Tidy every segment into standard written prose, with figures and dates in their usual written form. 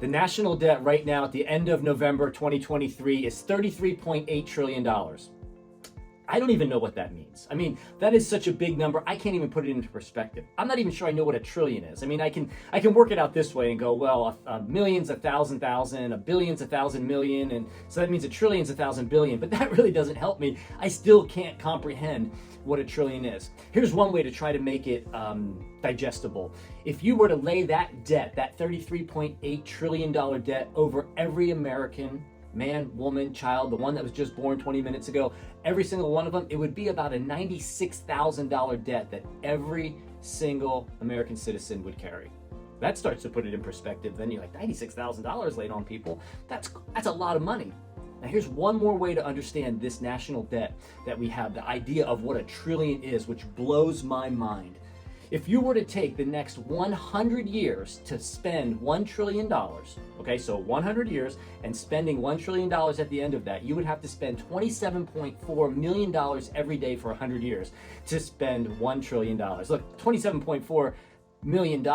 The national debt right now at the end of November 2023 is $33.8 trillion. I don't even know what that means. I mean, that is such a big number. I can't even put it into perspective. I'm not even sure I know what a trillion is. I mean, I can work it out this way and go, well, a million's 1,000,000, a billion's 1,000 million, and so that means a trillion's 1,000 billion. But that really doesn't help me. I still can't comprehend what a trillion is. Here's one way to try to make it digestible. If you were to lay that debt, that $33.8 trillion debt, over every American man, woman, child, the one that was just born 20 minutes ago, every single one of them, it would be about a $96,000 debt that every single American citizen would carry. That starts to put it in perspective. Then you're like, $96,000 laid on people. That's a lot of money. Now here's one more way to understand this national debt that we have, the idea of what a trillion is, which blows my mind. If you were to take the next 100 years to spend $1 trillion, okay, so 100 years and spending $1 trillion at the end of that, you would have to spend $27.4 million every day for 100 years to spend $1 trillion. Look, $27.4 million,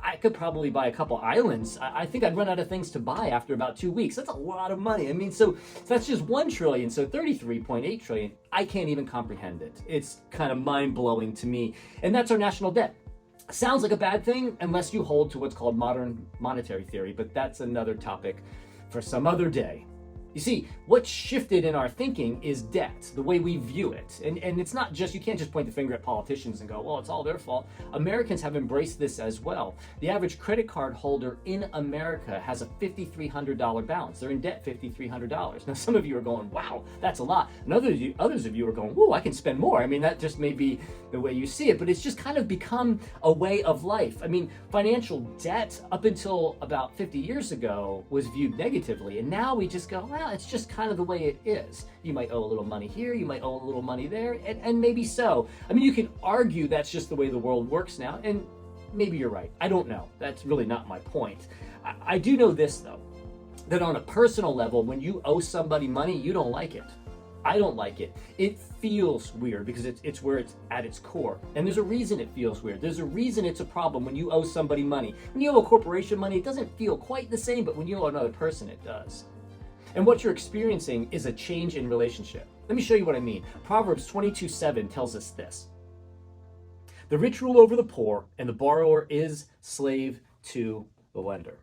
I could probably buy a couple islands. I think I'd run out of things to buy after about 2 weeks. That's a lot of money. I mean, so that's just 1 trillion. So 33.8 trillion. I can't even comprehend it. It's kind of mind-blowing to me. And that's our national debt. Sounds like a bad thing unless you hold to what's called modern monetary theory, but that's another topic for some other day. You see, what shifted in our thinking is debt, the way we view it. And it's not just, you can't just point the finger at politicians and go, well, it's all their fault. Americans have embraced this as well. The average credit card holder in America has a $5,300 balance. They're in debt $5,300. Now, some of you are going, wow, that's a lot. And others of you are going, whoa, I can spend more. I mean, that just may be the way you see it, but it's just kind of become a way of life. I mean, financial debt up until about 50 years ago was viewed negatively. And now we just go, well, it's just kind of the way it is. You might owe a little money here, you might owe a little money there, and maybe so. I mean, you can argue that's just the way the world works now, and maybe you're right. I don't know. That's really not my point. I do know this, though, that on a personal level, when you owe somebody money, you don't like it. I don't like it. It feels weird because it's where it's at its core. And there's a reason it feels weird. There's a reason it's a problem when you owe somebody money. When you owe a corporation money, it doesn't feel quite the same, but when you owe another person, it does. And what you're experiencing is a change in relationship. Let me show you what I mean. Proverbs 22:7 tells us this. The rich rule over the poor, and the borrower is slave to the lender.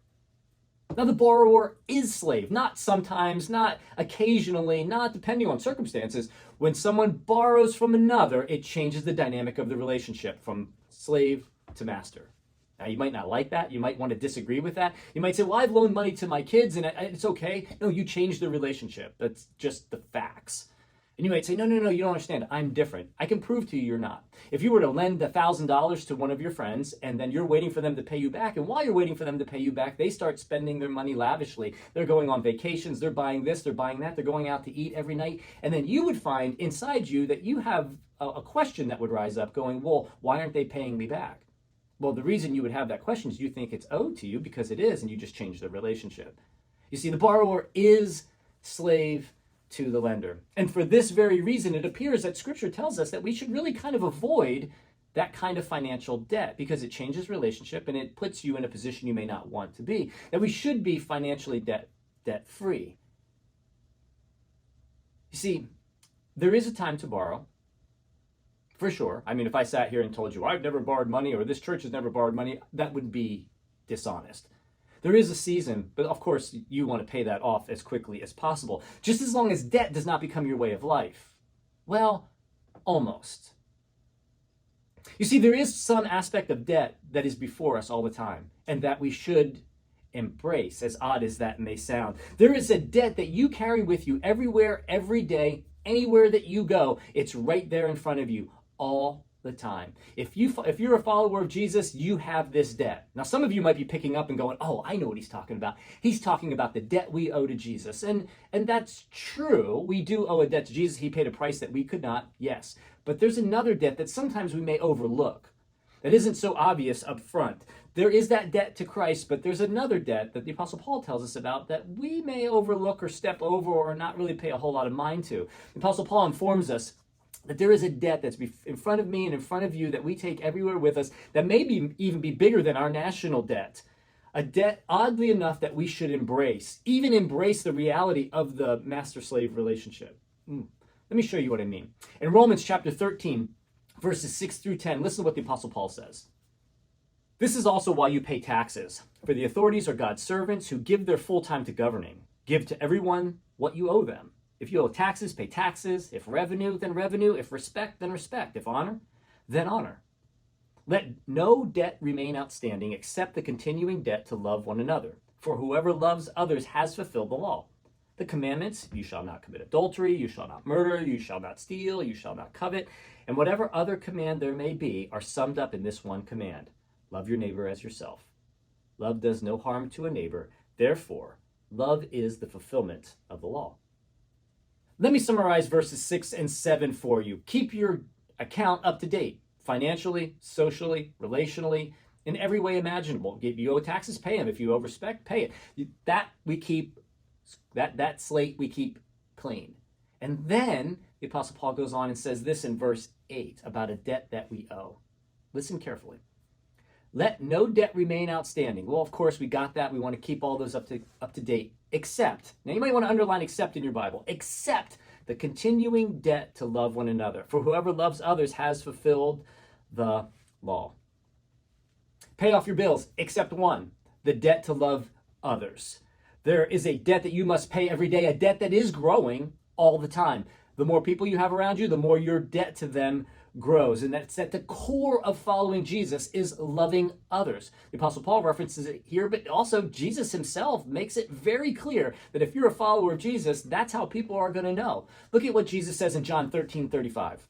Now, the borrower is slave, not sometimes, not occasionally, not depending on circumstances. When someone borrows from another, it changes the dynamic of the relationship from slave to master. Now, you might not like that. You might want to disagree with that. You might say, well, I've loaned money to my kids and it's okay. No, you changed the relationship. That's just the facts. And you might say, no, you don't understand. I'm different. I can prove to you you're not. If you were to lend $1,000 to one of your friends and then you're waiting for them to pay you back, and while you're waiting for them to pay you back, they start spending their money lavishly. They're going on vacations, they're buying this, they're buying that, they're going out to eat every night. And then you would find inside you that you have a question that would rise up going, well, why aren't they paying me back? Well, the reason you would have that question is you think it's owed to you because it is, and you just changed the relationship. You see, the borrower is slave to the lender. And for this very reason, it appears that Scripture tells us that we should really kind of avoid that kind of financial debt because it changes relationship and it puts you in a position you may not want to be. That we should be financially debt-free. You see, there is a time to borrow. For sure. I mean, if I sat here and told you I've never borrowed money or this church has never borrowed money, that would be dishonest. There is a season, but of course you want to pay that off as quickly as possible, just as long as debt does not become your way of life. Well, almost. You see, there is some aspect of debt that is before us all the time, and that we should embrace, as odd as that may sound. There is a debt that you carry with you everywhere, every day, anywhere that you go. It's right there in front of you all the time. If you're a follower of Jesus, you have this debt. Now, some of you might be picking up and going, oh, I know what he's talking about. He's talking about the debt we owe to Jesus. And that's true. We do owe a debt to Jesus. He paid a price that we could not, yes. But there's another debt that sometimes we may overlook that isn't so obvious up front. There is that debt to Christ, but there's another debt that the Apostle Paul tells us about that we may overlook or step over or not really pay a whole lot of mind to. The Apostle Paul informs us that there is a debt that's in front of me and in front of you that we take everywhere with us that may even be bigger than our national debt. A debt, oddly enough, that we should embrace, even embrace the reality of the master-slave relationship. Let me show you what I mean. In Romans chapter 13, verses 6 through 10, listen to what the Apostle Paul says. This is also why you pay taxes, for the authorities are God's servants who give their full time to governing. Give to everyone what you owe them. If you owe taxes, pay taxes. If revenue, then revenue. If respect, then respect. If honor, then honor. Let no debt remain outstanding except the continuing debt to love one another. For whoever loves others has fulfilled the law. The commandments, you shall not commit adultery, you shall not murder, you shall not steal, you shall not covet, and whatever other command there may be are summed up in this one command. Love your neighbor as yourself. Love does no harm to a neighbor. Therefore, love is the fulfillment of the law. Let me summarize verses 6 and 7 for you. Keep your account up to date. Financially, socially, relationally, in every way imaginable. If you owe taxes, pay them. If you owe respect, pay it. That we keep, that slate we keep clean. And then the Apostle Paul goes on and says this in verse 8 about a debt that we owe. Listen carefully. Let no debt remain outstanding. Well, of course, we got that. We want to keep all those up to date. Except, now you might want to underline except in your Bible, except the continuing debt to love one another. For whoever loves others has fulfilled the law. Pay off your bills, except one, the debt to love others. There is a debt that you must pay every day, a debt that is growing all the time. The more people you have around you, the more your debt to them grows. And that's at the core of following Jesus is loving others. The Apostle Paul references it here, but also Jesus himself makes it very clear that if you're a follower of Jesus, that's how people are going to know. Look at what Jesus says in John 13:35.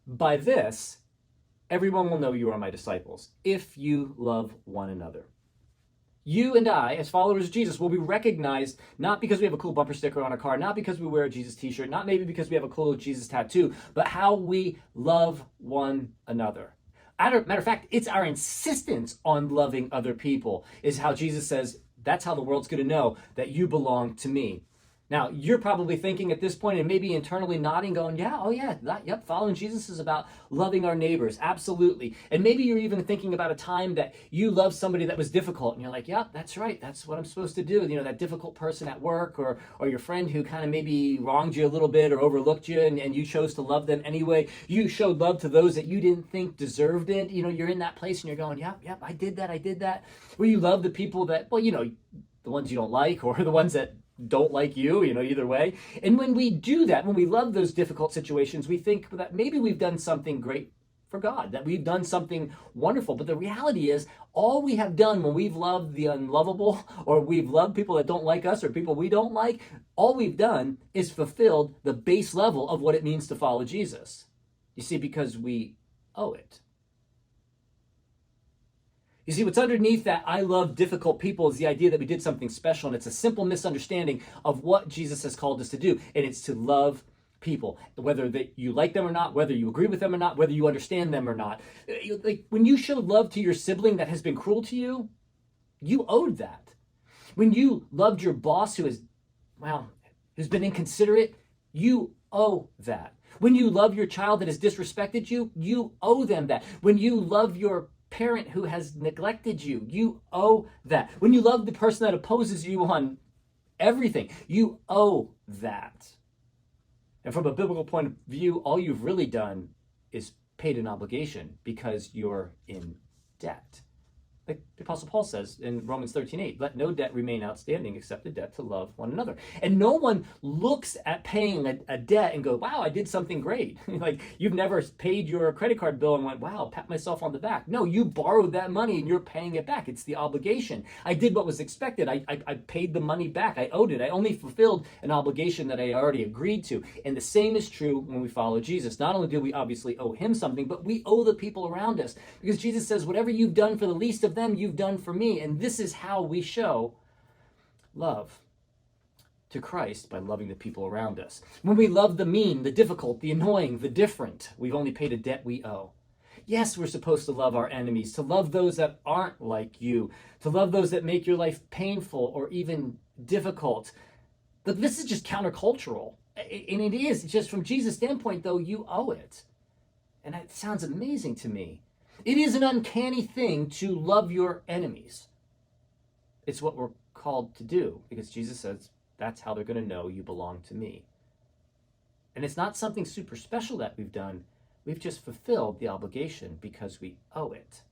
By this, everyone will know you are my disciples, if you love one another. You and I, as followers of Jesus, will be recognized not because we have a cool bumper sticker on our car, not because we wear a Jesus t-shirt, not maybe because we have a cool Jesus tattoo, but how we love one another. Matter of fact, it's our insistence on loving other people is how Jesus says, that's how the world's going to know that you belong to me. Now, you're probably thinking at this point and maybe internally nodding, going, yeah, oh yeah, yep, following Jesus is about loving our neighbors, absolutely. And maybe you're even thinking about a time that you loved somebody that was difficult, and you're like, yeah, that's right, that's what I'm supposed to do. You know, that difficult person at work or your friend who kind of maybe wronged you a little bit or overlooked you, and you chose to love them anyway. You showed love to those that you didn't think deserved it. You know, you're in that place and you're going, yep, I did that. Where you love the people that, well, you know, the ones you don't like or the ones that don't like you, either way. And when we do that, when we love those difficult situations, we think that maybe we've done something great for God, that we've done something wonderful. But the reality is, all we have done when we've loved the unlovable, or we've loved people that don't like us, or people we don't like, all we've done is fulfilled the base level of what it means to follow Jesus. You see, because we owe it. You see, what's underneath that I love difficult people is the idea that we did something special, and it's a simple misunderstanding of what Jesus has called us to do, and it's to love people, whether you like them or not, whether you agree with them or not, whether you understand them or not. Like when you showed love to your sibling that has been cruel to you, you owed that. When you loved your boss who's been inconsiderate, you owe that. When you love your child that has disrespected you, you owe them that. When you love your parent who has neglected you, you owe that. When you love the person that opposes you on everything, you owe that. And from a biblical point of view, all you've really done is paid an obligation because you're in debt. Like the Apostle Paul says in Romans 13:8, let no debt remain outstanding except the debt to love one another. And no one looks at paying a debt and go, wow, I did something great. Like you've never paid your credit card bill and went, wow, pat myself on the back. No, you borrowed that money and you're paying it back. It's the obligation. I did what was expected. I paid the money back. I owed it. I only fulfilled an obligation that I already agreed to. And the same is true when we follow Jesus. Not only do we obviously owe him something, but we owe the people around us. Because Jesus says, whatever you've done for the least of them, you've done for me. And this is how we show love to Christ, by loving the people around us. When we love the mean, the difficult, the annoying, the different, we've only paid a debt we owe. Yes, we're supposed to love our enemies, to love those that aren't like you, to love those that make your life painful or even difficult. But this is just countercultural. And it is. It's just from Jesus' standpoint, though, you owe it. And it sounds amazing to me. It is an uncanny thing to love your enemies. It's what we're called to do because Jesus says that's how they're going to know you belong to me. And it's not something super special that we've done. We've just fulfilled the obligation because we owe it.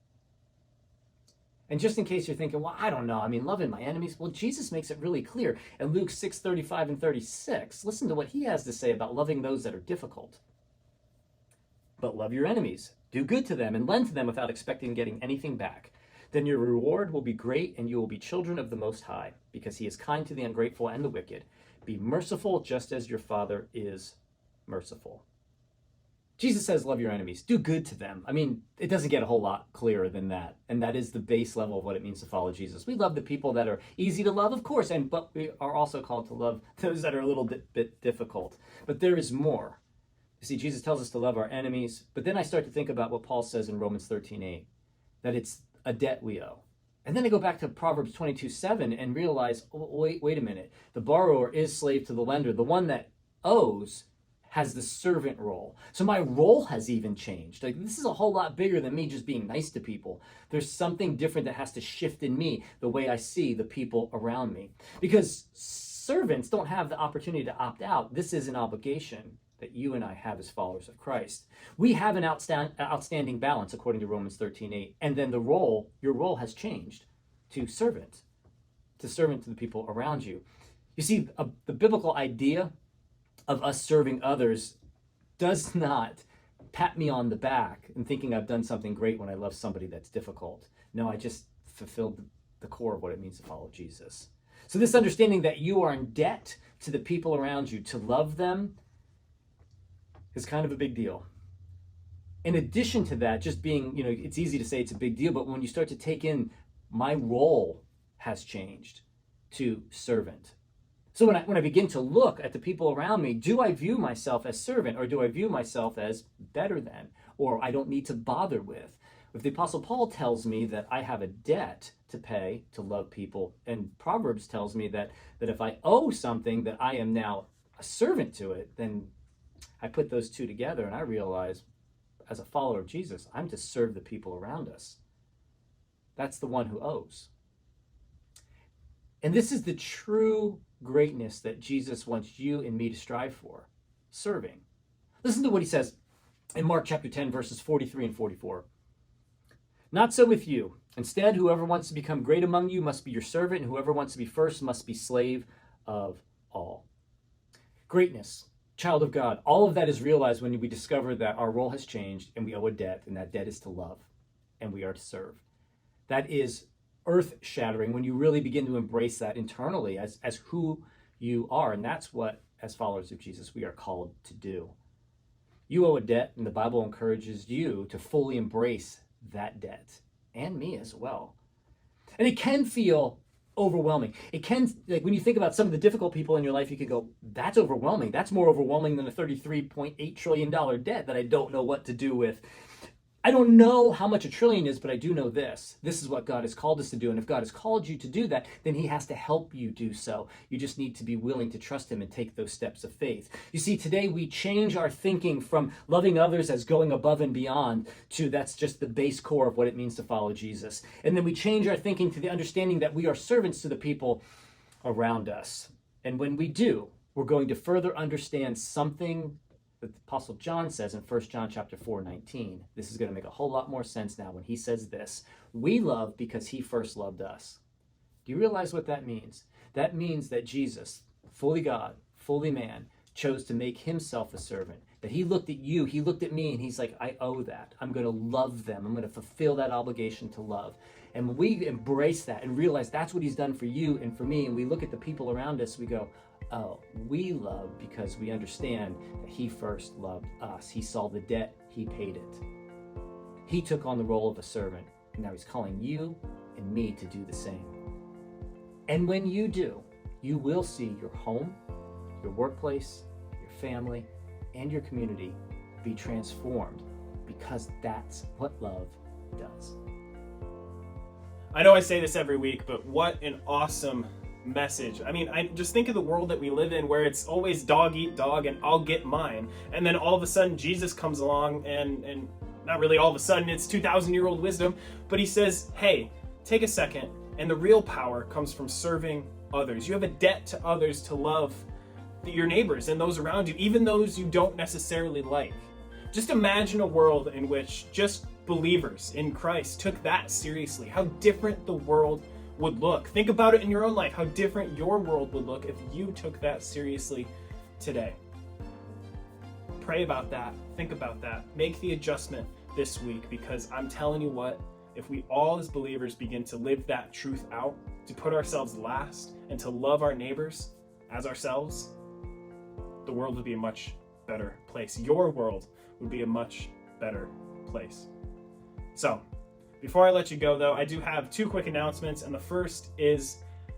And just in case you're thinking, well, I don't know, I mean, loving my enemies. Well, Jesus makes it really clear in Luke 6:35 and 36. Listen to what he has to say about loving those that are difficult. But love your enemies, do good to them, and lend to them without expecting getting anything back. Then your reward will be great, and you will be children of the Most High, because he is kind to the ungrateful and the wicked. Be merciful just as your Father is merciful. Jesus says, love your enemies, do good to them. I mean, it doesn't get a whole lot clearer than that. And that is the base level of what it means to follow Jesus. We love the people that are easy to love, of course, but we are also called to love those that are a little bit difficult. But there is more. You see, Jesus tells us to love our enemies, but then I start to think about what Paul says in Romans 13:8, that it's a debt we owe. And then I go back to Proverbs 22:7 and realize, oh, wait a minute. The borrower is slave to the lender. The one that owes has the servant role. So my role has even changed. Like, this is a whole lot bigger than me just being nice to people. There's something different that has to shift in me, the way I see the people around me. Because servants don't have the opportunity to opt out. This is an obligation that you and I have as followers of Christ. We have an outstanding balance according to Romans 13:8. And then your role has changed to servant to the people around you. You see, the biblical idea of us serving others does not pat me on the back and thinking I've done something great when I love somebody that's difficult. No, I just fulfilled the core of what it means to follow Jesus. So this understanding that you are in debt to the people around you, to love them, is kind of a big deal. In addition to that, just being, it's easy to say it's a big deal, but when you start to take in, my role has changed to servant. So when I begin to look at the people around me, do I view myself as servant, or do I view myself as better than, or I don't need to bother with? If the Apostle Paul tells me that I have a debt to pay to love people, and Proverbs tells me that if I owe something, that I am now a servant to it, then I put those two together and I realize, as a follower of Jesus, I'm to serve the people around us. That's the one who owes. And this is the true greatness that Jesus wants you and me to strive for, serving. Listen to what he says in Mark chapter 10, verses 43 and 44. Not so with you. Instead, whoever wants to become great among you must be your servant, and whoever wants to be first must be slave of all. Greatness, child of God, all of that is realized when we discover that our role has changed and we owe a debt, and that debt is to love, and we are to serve. That is earth-shattering when you really begin to embrace that internally as who you are. And that's what, as followers of Jesus, we are called to do. You owe a debt, and the Bible encourages you to fully embrace that debt, and me as well. And it can feel overwhelming. It can, like, when you think about some of the difficult people in your life, you can go, that's overwhelming. That's more overwhelming than a $33.8 trillion debt that I don't know what to do with. I don't know how much a trillion is, but I do know this. This is what God has called us to do. And if God has called you to do that, then he has to help you do so. You just need to be willing to trust him and take those steps of faith. You see, today we change our thinking from loving others as going above and beyond to that's just the base core of what it means to follow Jesus. And then we change our thinking to the understanding that we are servants to the people around us. And when we do, we're going to further understand something that the Apostle John says in 1 John chapter 4:19. This is going to make a whole lot more sense now when he says this. We love because he first loved us. Do you realize what that means? That means that Jesus, fully God, fully man, chose to make himself a servant. That he looked at you, he looked at me, and he's like, I owe that. I'm going to love them. I'm going to fulfill that obligation to love. And when we embrace that and realize that's what he's done for you and for me, and we look at the people around us, we go, oh, we love because we understand that he first loved us. He saw the debt, he paid it. He took on the role of a servant, and now he's calling you and me to do the same. And when you do, you will see your home, your workplace, your family, and your community be transformed, because that's what love does. I know I say this every week, but what an awesome message. I mean, I just think of the world that we live in where it's always dog eat dog and I'll get mine. And then all of a sudden Jesus comes along and not really all of a sudden, it's 2,000-year-old wisdom, but he says, hey, take a second And the real power comes from serving others. You have a debt to others to love your neighbors and those around you, even those you don't necessarily like. Just imagine a world in which just believers in Christ took that seriously. How different the world would look. Think about it in your own life, how different your world would look if you took that seriously today. Pray about that. Think about that. Make the adjustment this week, because I'm telling you what, if we all as believers begin to live that truth out, to put ourselves last and to love our neighbors as ourselves, the world would be a much better place. Your world would be a much better place. So, before I let you go though, I do have two quick announcements, and the first is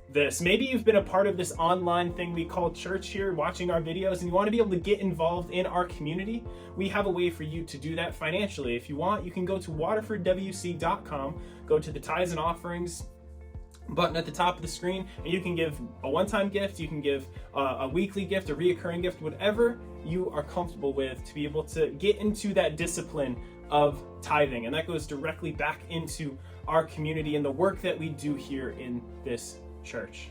this. Maybe you've been a part of this online thing we call church here, watching our videos, and you want to be able to get involved in our community. We have a way for you to do that financially. If you want, you can go to waterfordwc.com, go to the tithes and offerings button at the top of the screen, and you can give a one-time gift, you can give a weekly gift, a reoccurring gift, whatever you are comfortable with, to be able to get into that discipline of tithing. And that goes directly back into our community and the work that we do here in this church.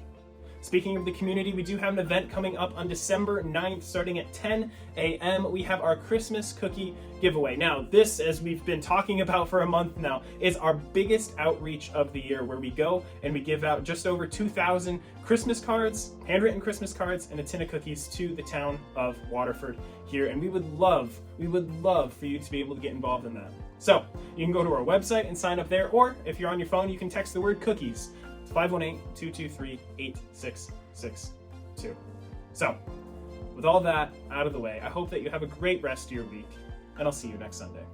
Speaking of the community, we do have an event coming up on December 9th, starting at 10 a.m. We have our Christmas cookie giveaway. Now, this, as we've been talking about for a month now, is our biggest outreach of the year, where we go and we give out just over 2,000 Christmas cards, handwritten Christmas cards, and a tin of cookies to the town of Waterford here. And we would love for you to be able to get involved in that. So, you can go to our website and sign up there, or if you're on your phone, you can text the word cookies. 518-223-8662. So, with all that out of the way, I hope that you have a great rest of your week, and I'll see you next Sunday.